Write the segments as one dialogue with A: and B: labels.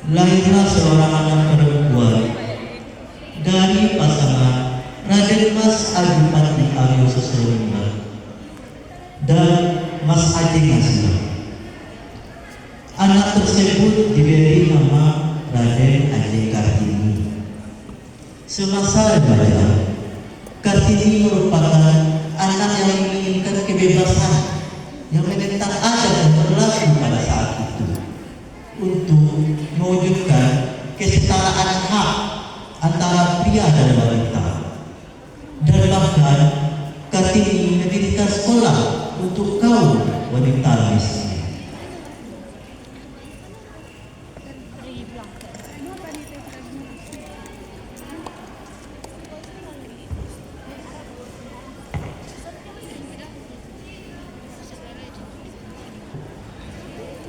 A: lahirlah seorang anak perempuan dari pasangan Raden Mas Adipati Aryo Sesroningrat dan Mas Ajeng Asila. Anak tersebut diberi nama Raden Ajeng Kartini. Semasa remaja, Kartini merupakan anak yang menginginkan kebebasan yang menentang adat yang berlaku pada saat itu untuk mewujudkan kesetaraan hak antara pria dan wanita. Dan bahkan Kartini mendirikan sekolah untuk kaum wanita miskin.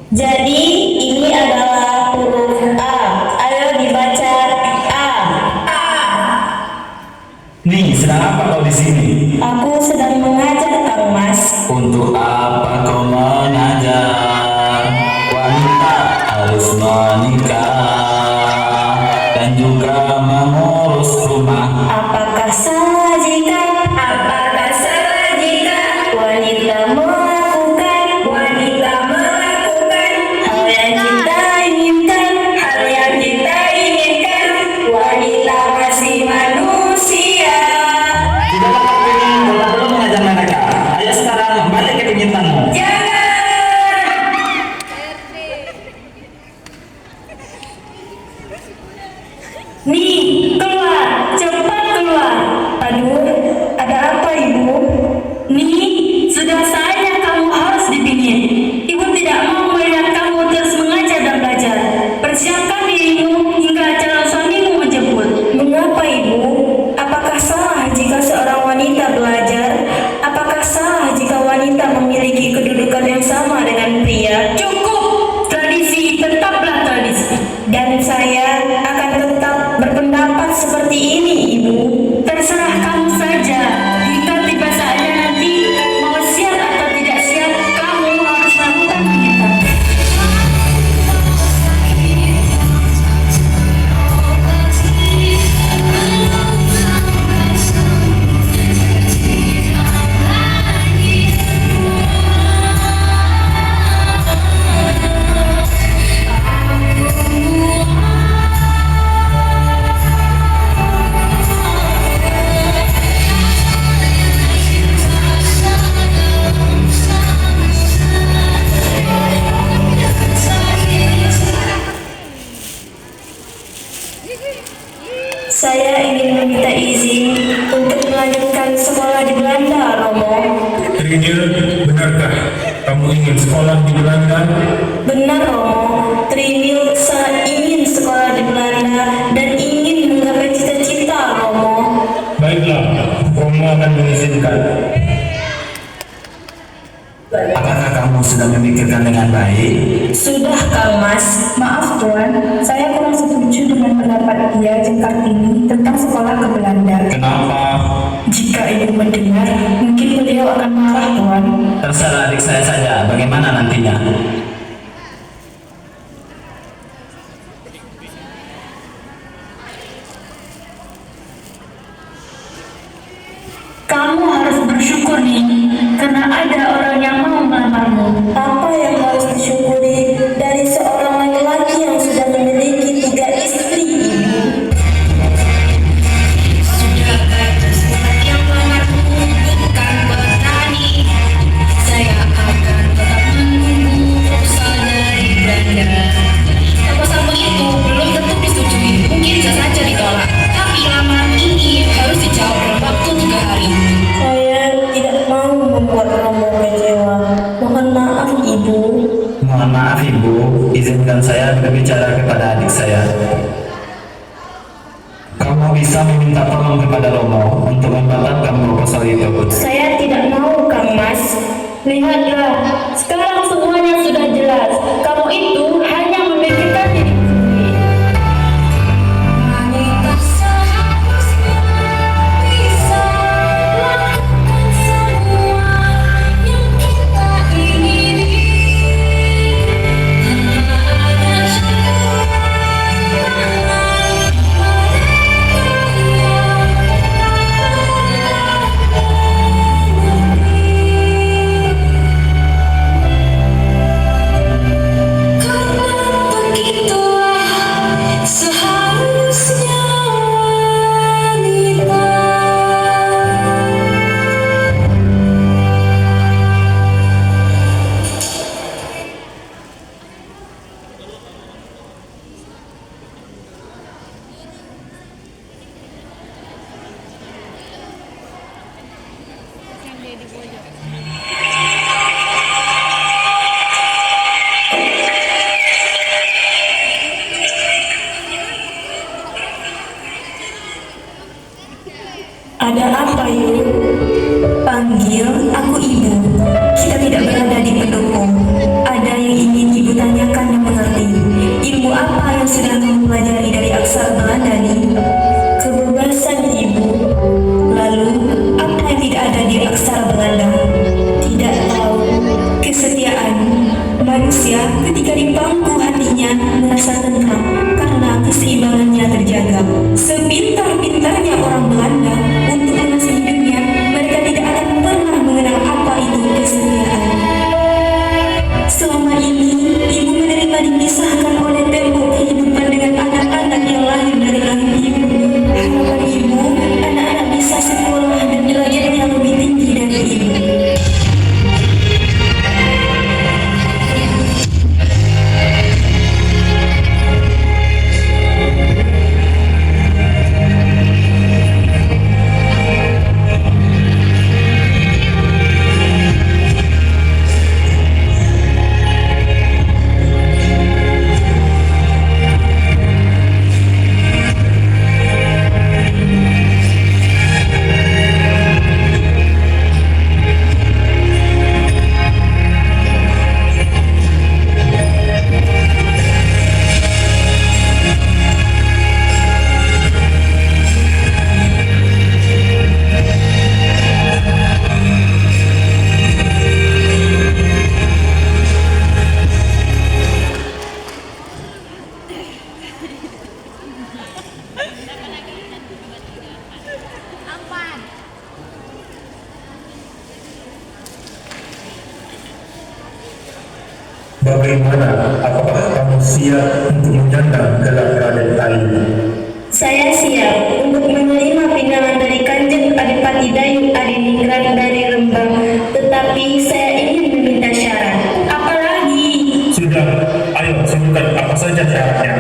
B: Jadi ini adalah huruf A. Ayo dibaca A.
C: Nih, sedang apa kau di sini?
B: Aku sedang mengajar, Kang Mas.
C: Untuk apa kau mengajar? Wanita harus menikah dan juga mengurus rumah.
B: Apakah salah jika wanita melakukan hal yang kita inginkan? Wanita masih manusia.
C: Tidak kau ingin belum mengajar mereka. Ayo sekarang balik ke kegiatanmu.
B: Jangan. Nih, keluar, cepat keluar. Aduh, ada apa ibu? Nih, sudah saatnya kamu harus dipingit. Ibu tidak mau melihat kamu terus mengajar dan belajar. Persiapkan dirimu hingga calon suamimu menjemput. Mengapa ibu? Apakah salah jika seorang wanita belajar? Apakah salah jika wanita memiliki kedudukan yang sama dengan pria? Cukup, tradisi tetaplah tradisi. Dan saya akan tetap berpendapat seperti ini, Ibu. Terserah kamu saja. Hingga tiba saatnya nanti, mau siap atau tidak siap, kamu harus melakukan kegiatan. Saya ingin meminta izin untuk melanjutkan sekolah di Belanda, Romo.
D: Trinil, benarkah kamu ingin sekolah di Belanda?
B: Benar, Romo. Trinil ingin sekolah di Belanda dan ingin menggapai cita-cita, Romo.
D: Baiklah, Romo akan mengizinkan.
C: Apakah kamu sudah memikirkan dengan baik?
B: Sudah, Kang Mas.
E: Maaf Tuan, saya kurang setuju dengan pendapat dia Ajeng Kartini tentang sekolah ke Belanda.
C: Kenapa?
E: Jika ibu mendengar, mungkin beliau akan marah Tuan.
C: Terserah adik saya saja, bagaimana nantinya?
B: Kamu harus bersyukur nih, karena ada orang yang mau melamarmu. Apa yang harus disyukuri dari seorang laki-laki yang sudah memiliki 3 istri, Ibu?
F: Sudah batas buat yang melamarku, bukan petani. Saya akan tetap menunggu proposal dari Belanda. Proposal itu belum tentu disetujui, mungkin bisa saja ditolak. Tapi lamaran ini harus dijawab dalam waktu 3 hari.
B: Saya tidak mau membuat Romo kecewa. Mohon maaf, Ibu.
C: Mohon maaf Ibu, izinkan saya berbicara kepada adik saya. Kamu bisa meminta tolong kepada Romo untuk membatalkan proposal itu.
B: Saya tidak mau, Kang Mas. Lihatlah, sekarang semuanya sudah jelas. Kamu itu hanya memikirkan diri sendiri.
F: Wanita seharusnya bisa lakukan semua yang kita ingini. Tanpa ada syarat
E: Ada apa yuk? Panggil aku ibu. Kita tidak berada di pendopo. Ada yang ingin ibu tanyakan dan mengerti. Ilmu apa yang sudah kamu pelajari dari aksara Belanda nih? Kebebasan ibu. Lalu apa yang tidak ada di aksara Belanda? Tidak tahu. Kesetiaan. Manusia ketika di bangku hatinya merasa tenang karena keseimbangannya terjaga. Sepintar-pintarnya orang Belanda untuk mengasihi dunia, mereka tidak akan pernah mengenal apa itu kesetiaan. Selama ini, ibu menerima dipisahkan oleh tembok kehidupan dengan anak-anak yang lahir dari rahim ibu. Harapan ibu, anak-anak bisa sekolah dan derajatnya lebih tinggi dari ibu.
D: Bagaimana? Apakah kamu siap untuk menyandang gelar Raden Ayu?
B: Saya siap untuk menerima pinangan dari Kanjeng Adipati Dayu Adiningrat dari Rembang, tetapi saya ingin meminta syarat. Apalagi?
D: Sudah, ayo sebutkan apa saja syaratnya.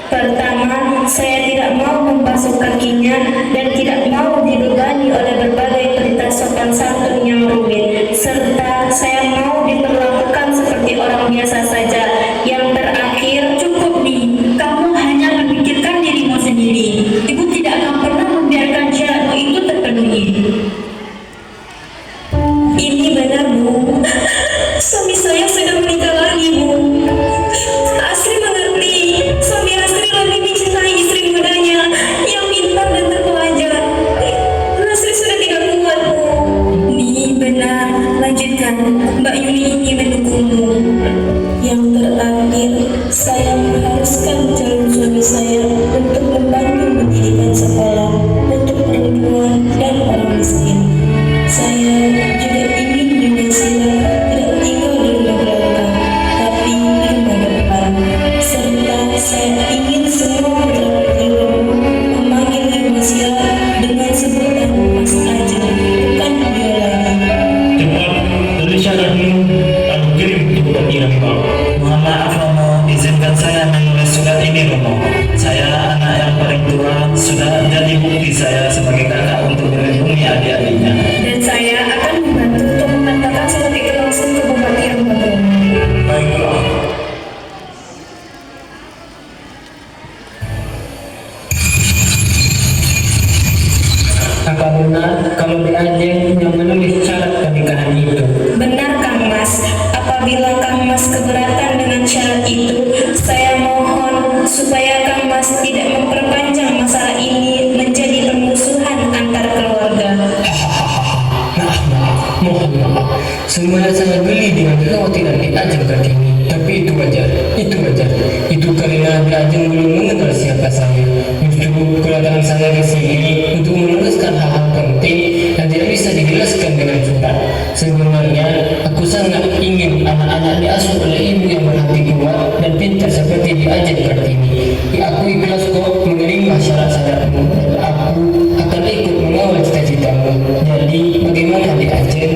B: Pertama, saya tidak mau membasuh kakinya dan tidak mau dibebani oleh berbagai perintah sopan santun yang rumit, serta saya mau diperlakukan seperti orang biasa saja. Yang terakhir, cukup nih, kamu hanya memikirkan dirimu sendiri. Ibu tidak akan pernah membiarkan syaratmu itu terpenuhi. Ini benar, Bu. Suami saya sudah menikah lagi, Bu. Asri mengerti. Suami Asri lebih mencintai istri mudanya yang pintar dan terpelajar. Asri sudah tidak kuat, Bu. Nih, benar. Lanjutkan. Mbak Yuni ini mendukungmu. Yang terakhir, saya mengharuskan calon suami saya untuk membantu mendirikan sekolah untuk perempuan dan orang miskin. Saya juga ingin dunia sila tidak tinggal di rumah belakang, tapi di rumah depan. Serta saya ingin semua putra-putri Romo memanggil rumah sila dengan sebutan Mas Ajeng, bukan dia lagi.
C: Cepat, tulis syaratmu, aku kirim untuk Bupati Rembang.
A: Mohon maaf Romo, izinkan saya menulis surat ini Romo. Saya anak yang paling tua, sudah jadi bukti saya sebagai kakak untuk melindungi adik-adiknya.
B: Dan saya akan membantu untuk mengantarkan surat itu langsung ke Bupati Rembang.
D: Baiklah.
G: Apa benar kalau Di Ajeng yang menulis syarat pernikahan itu?
B: Benar Kang Mas, apabila Kang Mas keberatan dengan syarat itu, saya mohon supaya Kang Mas tidak memperpanjang masalah ini menjadi permusuhan antar keluarga.
G: Mohon maaf, semuanya sangat geli dengan kekhawatiran Di Ajeng Kartini. Tapi itu wajar, itu wajar. Itu karena Di Ajeng belum mengenal siapa saya. Justru kedatangan saya ke sini untuk meneruskan hal-hal penting yang tidak bisa dijelaskan dengan surat. Sebenarnya, aku sangat ingin anak-anak diasuh oleh ibu yang berhati kuat dan pintar seperti Di Ajeng Kartini. Aku ikhlas kok menerima syarat-syaratmu. Aku akan ikut mengawal cita-citamu. Jadi, bagaimana Di Ajeng?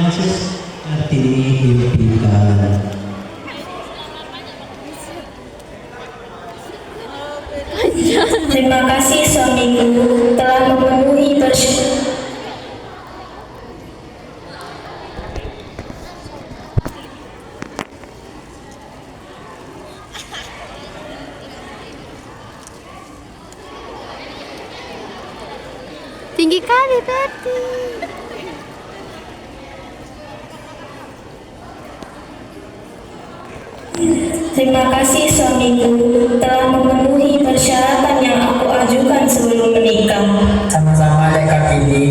H: Yesus Kartini diimpikan.
B: Terima kasih suamiku telah memenuhi persyarat.
F: Tinggi kali Betty.
B: Terima kasih suamiku telah memenuhi persyaratan yang aku ajukan sebelum menikah.
G: Sama-sama Dek Kartini.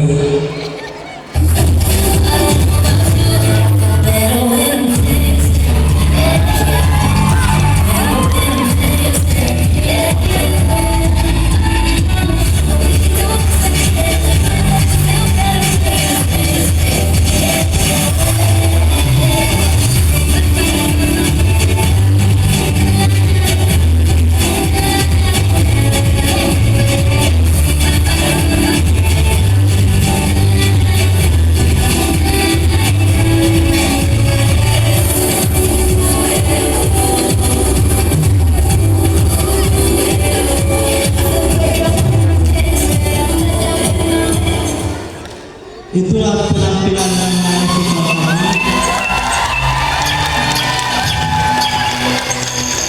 H: Itulah penampilan dan mahasiswa kami.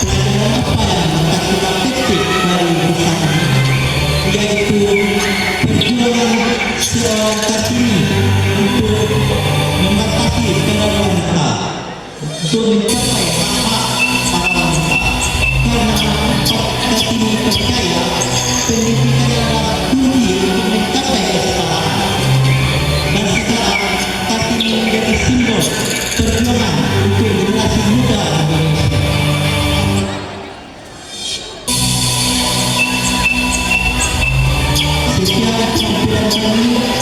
H: Pelajaran apa yang dapat kita petik dari kisah ini? Yaitu perjuangan seorang Kartini untuk membatasi peran wanita, untuk mencapai hak-hak para wanita. Karena Kartini percaya pendidikan adalah kunci untuk mencapai kesetaraan. Dan sekarang Kartini menjadi simbol perjuangan untuk generasi muda Indonesia. Sekian penampilan kami.